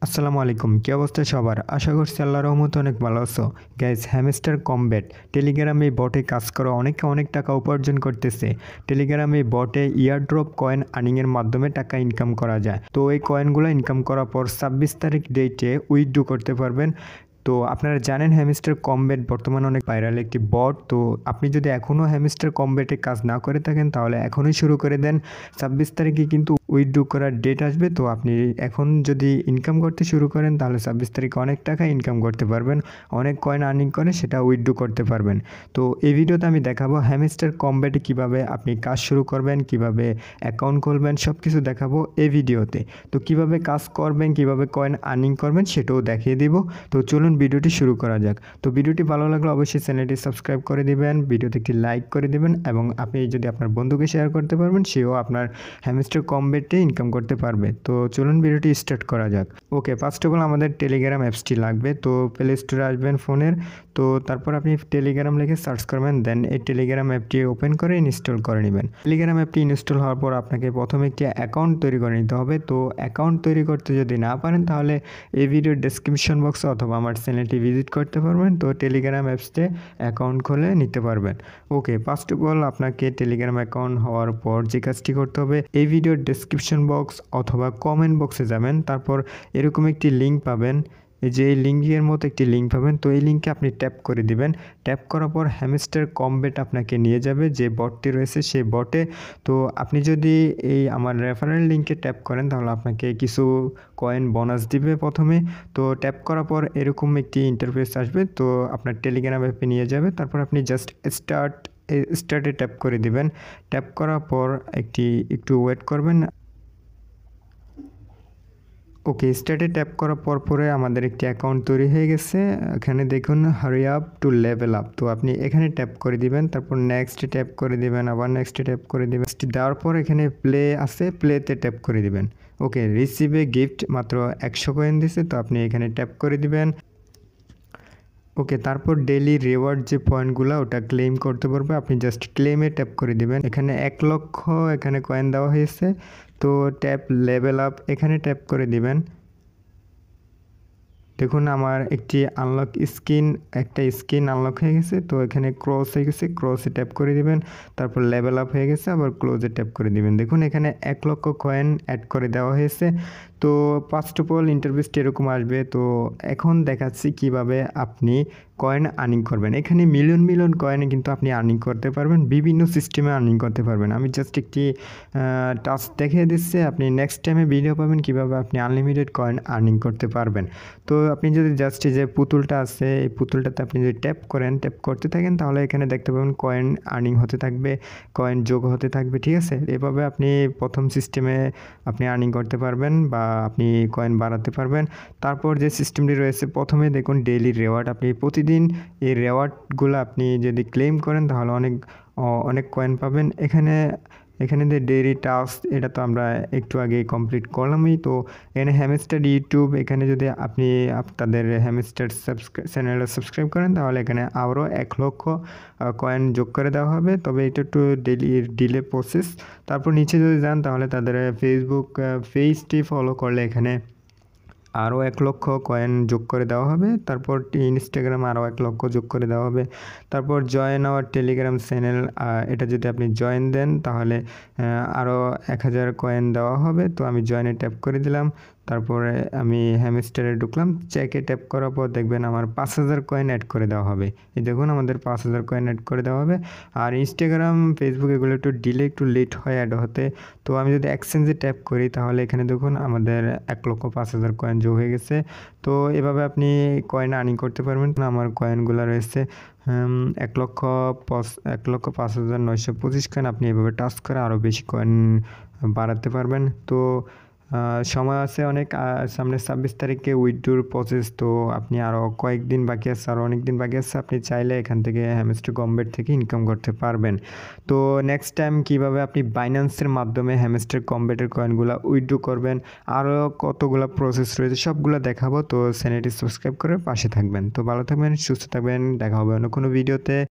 আসসালামু আলাইকুম, কি অবস্থা সবার? আশা করছি আল্লাহর রহমতে অনেক ভালো আছো। গাইস, হ্যামস্টার কমব্যাট টেলিগ্রামে বটে কাজ করে অনেকে অনেক টাকা উপার্জন করতেছে। টেলিগ্রামে বটে ইয়ারড্রপ কয়েন আর্নিংয়ের মাধ্যমে টাকা ইনকাম করা যায়। তো এই কয়েনগুলো ইনকাম করার পর 26 তারিখ ডেটে উইথড্র করতে পারবেন। তো আপনারা জানেন হ্যামস্টার কমব্যাট বর্তমানে অনেক ভাইরাল একটি বট। তো আপনি যদি এখনও হ্যামস্টার কমব্যাটে কাজ না করে থাকেন তাহলে এখনই শুরু করে দেন। 26 তারিখে কিন্তু উইথড্র করার ডেট আসবে। তো আপনি এখন যদি ইনকাম করতে শুরু করেন তাহলে 26 তারিখে অনেক টাকা ইনকাম করতে পারবেন, অনেক কয়েন আর্নিং করে সেটা উইথড্র করতে পারবেন। তো এই ভিডিওতে আমি দেখাবো হ্যামস্টার কমব্যাটে কীভাবে আপনি কাজ শুরু করবেন, কিভাবে অ্যাকাউন্ট খুলবেন, সব কিছু দেখাবো এই ভিডিওতে। তো কিভাবে কাজ করবেন, কিভাবে কয়েন আর্নিং করবেন সেটাও দেখিয়ে দিব। তো চলুন ভিডিওটি শুরু করা যাক। তো ভিডিওটি ভালো লাগলে অবশ্যই চ্যানেলটি সাবস্ক্রাইব করে দিবেন, ভিডিওতে একটি লাইক করে দিবেন এবং আপনি যদি আপনার বন্ধুকে শেয়ার করতে পারবেন সেও আপনার হ্যামস্টার কমব্যাটে ইনকাম করতে পারবে। তো চলুন ভিডিওটি স্টার্ট করা যাক। ওকে, ফার্স্ট অফ অল আমাদের টেলিগ্রাম অ্যাপসটি লাগবে। তো প্লে স্টোরে আসবেন ফোনের। তো তারপর আপনি টেলিগ্রাম লিখে সার্চ করবেন, দেন এই টেলিগ্রাম অ্যাপটি ওপেন করে ইনস্টল করে নেবেন। টেলিগ্রাম অ্যাপটি ইনস্টল হওয়ার পর আপনাকে প্রথমে একটি অ্যাকাউন্ট তৈরি করে নিতে হবে। তো অ্যাকাউন্ট তৈরি করতে যদি না পারেন তাহলে এই ভিডিওর ডেসক্রিপশন বক্সে অথবা আমার চ্যানেলটি ভিজিট করতে পারবেন। তো টেলিগ্রাম অ্যাপসতে অ্যাকাউন্ট খুলে নিতে পারবেন। ওকে, ফার্স্ট অফ অল আপনাকে টেলিগ্রাম অ্যাকাউন্ট হওয়ার পর যে কাজটি করতে হবে, এই ভিডিওর ডেসক্রিপশন বক্স অথবা কমেন্ট বক্সে যাবেন। তারপর এরকম একটি লিঙ্ক পাবেন, এই যে এই লিঙ্কের মতো একটি লিঙ্ক পাবেন। তো এই লিঙ্কে আপনি ট্যাপ করে দিবেন। ট্যাপ করার পর হ্যামস্টার কমব্যাট আপনাকে নিয়ে যাবে যে বটটি রয়েছে সেই বটে। তো আপনি যদি এই আমার রেফারেল লিঙ্কে ট্যাপ করেন তাহলে আপনাকে কিছু কয়েন বোনাস দিবে প্রথমে। তো ট্যাপ করার পর এরকম একটি ইন্টারফেস আসবে। তো আপনার টেলিগ্রাম অ্যাপে নিয়ে যাবে। তারপর আপনি জাস্ট স্টার্টে ট্যাপ করে দিবেন। ট্যাপ করার পর একটু ওয়েট করবেন। ওকে, স্টার্টে ট্যাপ করার পরে আমাদের একটি অ্যাকাউন্ট তৈরি হয়ে গেছে। এখানে দেখুন hurry up to level up. তো আপনি এখানে ট্যাপ করে দিবেন, তারপর নেক্সটে ট্যাপ করে দিবেন, আবার নেক্সটে ট্যাপ করে দিবেন। দেওয়ার পর এখানে প্লে আছে, প্লেতে ট্যাপ করে দিবেন। ওকে, রিসিভে গিফট মাত্র 100 কয়েন দিছে, তো আপনি এখানে ট্যাপ করে দিবেন। ওকে, তারপর ডেইলি রিওয়ার্ড যে পয়েন্টগুলো ওটা ক্লেম করতে পারবে, আপনি জাস্ট ক্লেমে ট্যাপ করে দিবেন। এখানে 1 লক্ষ এখানে কয়েন দেওয়া হয়েছে। তো ট্যাপ লেভেল আপ, এখানে ট্যাপ করে দিবেন। দেখুন আমার একটা স্কিন আনলক হয়ে গেছে। তো এখানে ক্রস হয়ে গেছে, ক্রসে ট্যাপ করে দিবেন। তারপর লেভেল আপ হয়ে গেছে, আবার ক্লোজে ট্যাপ করে দিবেন। দেখুন এখানে 1 লক্ষ কয়েন অ্যাড করে দেওয়া হয়েছে। তো ফার্স্ট অফ অল ইন্টারফেসটি এরকম আসবে। তো এখন দেখাচ্ছি কিভাবে আপনি কয়েন আর্নিং করবেন। এখানে মিলিয়ন কয়েনে কিন্তু আপনি আর্নিং করতে পারবেন, বিভিন্ন সিস্টেমে আর্নিং করতে পারবেন। আমি জাস্ট একটি টাস্ক দেখিয়ে দিচ্ছি, আপনি নেক্সট টাইমে ভিডিও পাবেন কিভাবে আপনি আনলিমিটেড কয়েন আর্নিং করতে পারবেন। তো আপনি যদি জাস্ট যে পুতুলটা আছে এই পুতুলটাতে আপনি যদি ট্যাপ করতে থাকেন তাহলে এখানে দেখতে পাবেন কয়েন আর্নিং হতে থাকবে, কয়েন যোগ হতে থাকবে। ঠিক আছে, এভাবে আপনি প্রথম সিস্টেমে আপনি আর্নিং করতে পারবেন বা আপনি কয়েন বাড়াতে পারবেন। তারপর যে সিস্টেমটি রয়েছে, প্রথমে দেখুন ডেইলি রেওয়ার্ড। আপনি প্রতিদিন এই রেওয়ার্ডগুলো আপনি যদি ক্লেম করেন তাহলে অনেক কয়েন পাবেন। এখানে যে ডেইলি টাস্ক, এটা তো আমরা একটু আগে কমপ্লিট করলামই। তো এখানে হ্যামস্টার ইউটিউব, এখানে যদি আপনি তাদের হ্যামস্টার চ্যানেলটা সাবস্ক্রাইব করেন তাহলে এখানে আরও 1 লক্ষ কয়েন যোগ করে দেওয়া হবে। তবে এটা একটু ডিলে প্রসেস। তারপর নিচে যদি যান তাহলে তাদের ফেসবুক পেজটি ফলো করলে এখানে আরও 1 লক্ষ কয়েন যোগ করে দেওয়া হবে। তারপর ইনস্টাগ্রাম আরও 1 লক্ষ যোগ করে দেওয়া হবে। তারপর জয়েন আওয়ার টেলিগ্রাম চ্যানেল, এটা যদি আপনি জয়েন দেন তাহলে আরও 1000 কয়েন দেওয়া হবে। তো আমি জয়েনে ট্যাপ করে দিলাম। তারপরে আমি হ্যামস্টারে ঢুকলাম। চেকে ট্যাপ করার পর দেখবেন আমার 5000 কয়েন অ্যাড করে দেওয়া হবে। এই দেখুন আমাদের 5000 কয়েন অ্যাড করে দেওয়া হবে। আর ইনস্টাগ্রাম, ফেসবুক এগুলো একটু লেট হয় অ্যাড হতে। তো আমি যদি এক্সচেঞ্জে ট্যাপ করি তাহলে এখানে দেখুন আমাদের 1,05,000 কয়েন যোগ হয়ে গেছে। তো এভাবে আপনি কয়েন আর্নিং করতে পারবেন। আমার কয়েনগুলো রয়েছে 1,05,925 কয়েন। আপনি এভাবে টাস্ক করে আরও বেশি কয়েন বাড়াতে পারবেন। তো সময় আছে অনেক, সামনে 26 তারিখে উইথড্রোর প্রসেস। তো আপনি আরও কয়েকদিন বাকি আছে, আরও অনেক দিন বাকি আছে। আপনি চাইলে এখান থেকে হ্যামস্টার কমব্যাট থেকে ইনকাম করতে পারবেন। তো নেক্সট টাইম কীভাবে আপনি বাইন্যান্সের মাধ্যমে হ্যামস্টার কমব্যাটের কয়েনগুলো উইথড্রো করবেন, আরও কতগুলো প্রসেস রয়েছে সবগুলো দেখাবো। তো চ্যানেলটি সাবস্ক্রাইব করে পাশে থাকবেন। তো ভালো থাকবেন, সুস্থ থাকবেন, দেখা হবে অন্য কোনো ভিডিওতে।